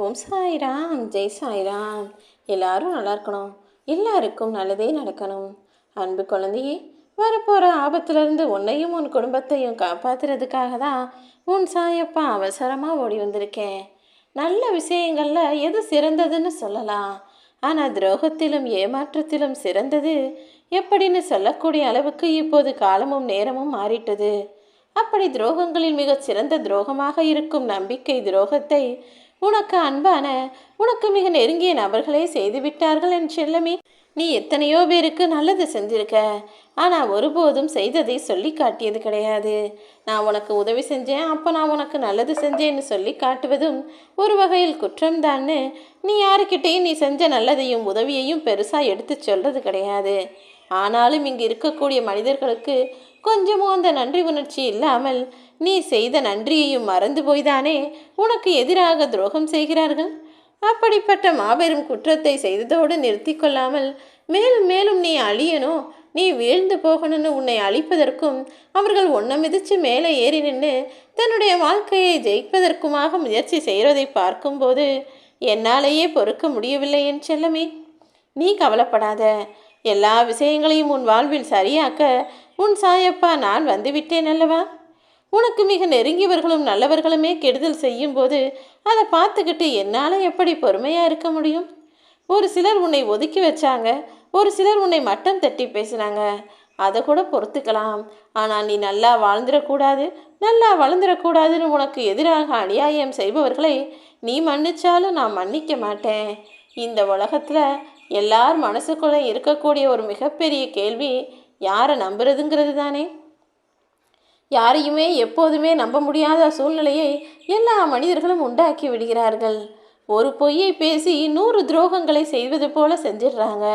ஓம் சாய்ராம், ஜெய் சாய்ராம். எல்லாரும் நல்லா இருக்கணும், எல்லாருக்கும் நல்லதே நடக்கணும். அன்பு குழந்தையே, வரப்போகிற ஆபத்துலேருந்து உன்னையும் உன் குடும்பத்தையும் காப்பாற்றுறதுக்காக தான் உன் சாயப்பா அவசரமாக ஓடி வந்திருக்கேன். நல்ல விஷயங்களில் எது சிறந்ததுன்னு சொல்லலாம், ஆனால் துரோகத்திலும் ஏமாற்றத்திலும் சிறந்தது எப்படின்னு சொல்லக்கூடிய அளவுக்கு இப்போது காலமும் நேரமும் மாறிட்டது. அப்படி துரோகங்களில் மிகச் சிறந்த துரோகமாக இருக்கும் நம்பிக்கை துரோகத்தை உனக்கு அன்பான, உனக்கு மிக நெருங்கிய நபர்களே செய்துவிட்டார்கள் என் செல்லமே. நீ எத்தனையோ பேருக்கு நல்லது செஞ்சிருக்க, ஆனால் ஒருபோதும் செய்ததை சொல்லி காட்டியது கிடையாது. நான் உனக்கு உதவி செஞ்சேன், அப்போ நான் உனக்கு நல்லது செஞ்சேன்னு சொல்லி காட்டுவதும் ஒரு வகையில் குற்றம்தான்னு நீ யாருக்கிட்டேயும் நீ செஞ்ச நல்லதையும் உதவியையும் பெருசாக எடுத்து சொல்கிறது கிடையாது. ஆனாலும் இங்கு இருக்கக்கூடிய மனிதர்களுக்கு கொஞ்சமும் அந்த நன்றி உணர்ச்சி இல்லாமல் நீ செய்த நன்றியையும் மறந்து போய்தானே உனக்கு எதிராக துரோகம் செய்கிறார்கள். அப்படிப்பட்ட மாபெரும் குற்றத்தை செய்ததோடு நிறுத்தி கொள்ளாமல் மேலும் மேலும் நீ அழியணும், நீ வீழ்ந்து போகணும்னு உன்னை அழிப்பதற்கும் அவர்கள் ஒன்றை மிதித்து மேலே ஏறி நின்று தன்னுடைய வாழ்க்கையை ஜெயிப்பதற்குமாக முயற்சி செய்கிறதை பார்க்கும்போது என்னாலேயே பொறுக்க முடியவில்லை என் செல்லமே. நீ கவலைப்படாத, எல்லா விஷயங்களையும் உன் வாழ்வில் சரியாக்க உன் சாயப்பா நான் வந்துவிட்டேன் அல்லவா. உனக்கு மிக நெருங்கியவர்களும் நல்லவர்களுமே கெடுதல் செய்யும் போது அதை பார்த்துக்கிட்டு என்னால் எப்படி பொறுமையாக இருக்க முடியும்? ஒரு சிலர் உன்னை ஒதுக்கி வச்சாங்க, ஒரு சிலர் உன்னை மட்டம் தட்டி பேசினாங்க, அதை கூட பொறுத்துக்கலாம். ஆனால் நீ நல்லா வாழ்ந்துடக்கூடாது, நல்லா வளர்ந்துடக்கூடாதுன்னு உனக்கு எதிராக அநியாயம் செய்பவர்களை நீ மன்னிச்சாலும் நான் மன்னிக்க மாட்டேன். இந்த உலகத்தில் எல்லார் மனசுக்குள்ளே இருக்கக்கூடிய ஒரு மிகப்பெரிய கேள்வி யாரை நம்புறதுங்கிறது தானே. யாரையுமே எப்போதுமே நம்ப முடியாத சூழ்நிலையை எல்லா மனிதர்களும் உண்டாக்கி விடுகிறார்கள். ஒரு பொய்யை பேசி 100 துரோகங்களை செய்வது போல செஞ்சிடுறாங்க.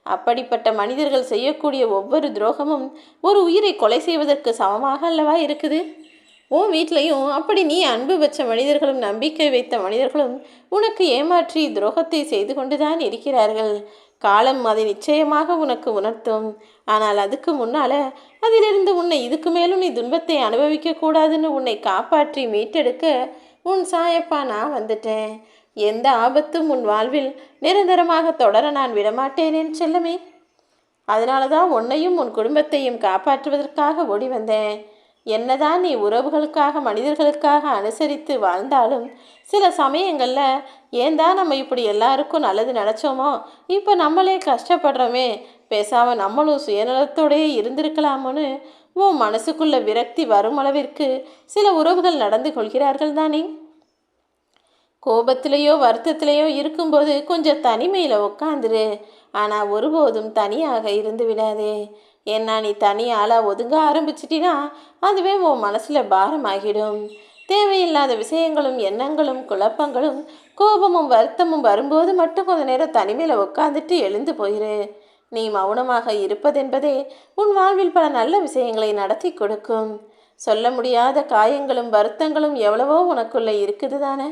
அப்படிப்பட்ட மனிதர்கள் செய்யக்கூடிய ஒவ்வொரு துரோகமும் ஒரு உயிரை கொலை செய்வதற்கு சமமாக அல்லவா இருக்குது. உன் வீட்லையும் அப்படி நீ அன்பு வச்ச மனிதர்களும் நம்பிக்கை வைத்த மனிதர்களும் உனக்கு ஏமாற்றி துரோகத்தை செய்து கொண்டுதான் இருக்கிறார்கள். காலம் அதை நிச்சயமாக உனக்கு உணர்த்தும். ஆனால் அதுக்கு முன்னால் அதிலிருந்து உன்னை இதுக்கு மேலும் நீ துன்பத்தை அனுபவிக்க கூடாதுன்னு உன்னை காப்பாற்றி மீட்டெடுக்க உன் சாயப்பா நான் வந்துட்டேன். எந்த ஆபத்தும் உன் வாழ்வில் நிரந்தரமாக தொடர நான் விடமாட்டேனேன் செல்லமே. அதனால தான் உன்னையும் உன் குடும்பத்தையும் காப்பாற்றுவதற்காக ஓடி வந்தேன். என்னதான் நீ உறவுகளுக்காக மனிதர்களுக்காக அனுசரித்து வாழ்ந்தாலும் சில சமயங்களில் ஏன் தான் நம்ம இப்படி எல்லாருக்கும் நல்லது நினச்சோமோ இப்போ நம்மளே கஷ்டப்படுறோமே, பேசாமல் நம்மளும் சுயநலத்தோடையே இருந்திருக்கலாமோன்னு உன் மனசுக்குள்ள விரக்தி வரும் அளவிற்கு சில உறவுகள் நடந்து கொள்கிறார்கள் தானே. கோபத்திலேயோ வருத்தத்திலேயோ இருக்கும்போது கொஞ்சம் தனிமையில் உட்காந்துரு, ஆனால் ஒருபோதும் தனியாக இருந்து விடாதே. ஏன்னா நீ தனியாளாக ஒதுங்க ஆரம்பிச்சிட்டினா அதுவே உன் மனசில் பாரமாகிடும். தேவையில்லாத விஷயங்களும் எண்ணங்களும் குழப்பங்களும் கோபமும் வருத்தமும் வரும்போது மட்டும் கொஞ்ச நேரம் தனிமையில் உட்காந்துட்டு எழுந்து போயிரு. நீ மௌனமாக இருப்பதென்பதே உன் வாழ்வில் பல நல்ல விஷயங்களை நடத்தி கொடுக்கும். சொல்ல முடியாத காயங்களும் வருத்தங்களும் எவ்வளவோ உனக்குள்ளே இருக்குது தானே.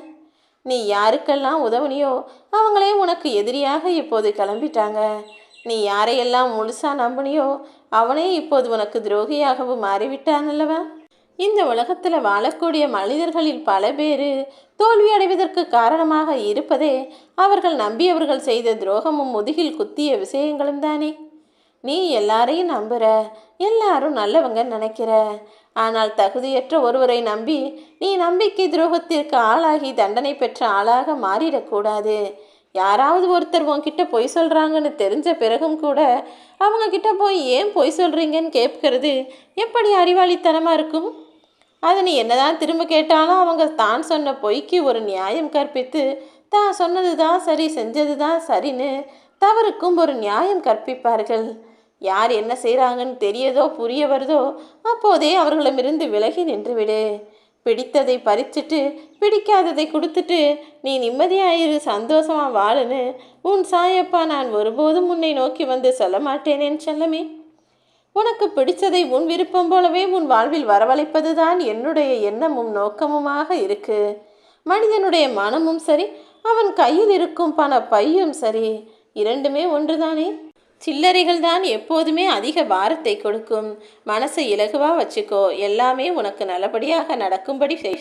நீ யாருக்கெல்லாம் உதவுனியோ அவங்களே உனக்கு எதிரியாக இப்போது கிளம்பிட்டாங்க. நீ யாரையெல்லாம் முழுசாக நம்பினியோ அவனே இப்போது உனக்கு துரோகியாகவும் மாறிவிட்டான் அல்லவா. இந்த உலகத்தில் வாழக்கூடிய மனிதர்களில் பல பேர் தோல்வி அடைவதற்கு காரணமாக இருப்பதே அவர்கள் நம்பியவர்கள் செய்த துரோகமும் முதுகில் குத்திய விஷயங்களும் தானே. நீ எல்லாரையும் நம்புற, எல்லாரும் நல்லவங்க நினைக்கிற, ஆனால் தகுதியற்ற ஒருவரை நம்பி நீ நம்பிக்கை துரோகத்திற்கு ஆளாகி தண்டனை பெற்ற ஆளாக மாறிடக்கூடாது. யாராவது ஒருத்தர் உன்கிட்ட பொய் சொல்கிறாங்கன்னு தெரிஞ்ச பிறகும் கூட அவங்க கிட்ட போய் ஏன் பொய் சொல்கிறீங்கன்னு கேட்கறது எப்படி அறிவாளித்தனமாக இருக்கும்? அதை நீ என்னதான் திரும்ப கேட்டாலும் அவங்க தான் சொன்ன பொய்க்கு ஒரு நியாயம் கற்பித்து தான் சொன்னது தான் சரி, செஞ்சது தான் சரின்னு தவறுக்கும் ஒரு நியாயம் கற்பிப்பார்கள். யார் என்ன செய்கிறாங்கன்னு தெரியதோ புரிய வருதோ அப்போதே அவர்களிடமிருந்து விலகி நின்றுவிடு. பிடித்ததை பறிச்சுட்டு பிடிக்காததை கொடுத்துட்டு நீ நிம்மதியாயிரு, சந்தோஷமாக வாழுன்னு உன் சாயப்பா நான் ஒருபோதும் உன்னை நோக்கி வந்து சொல்ல மாட்டேனேன் செல்லமே. உனக்கு பிடிச்சதை உன் விருப்பம் போலவே உன் வாழ்வில் வரவழைப்பது தான் என்னுடைய எண்ணமும் நோக்கமுமாக இருக்கு. மனிதனுடைய மனமும் சரி, அவன் கையில் இருக்கும் பண பையும் சரி, இரண்டுமே ஒன்றுதானே. சில்லறைகள் தான் எப்போதுமே அதிக பாரத்தை கொடுக்கும். மனசை இலகுவா வச்சுக்கோ, எல்லாமே உனக்கு நல்லபடியாக நடக்கும்படி செய்.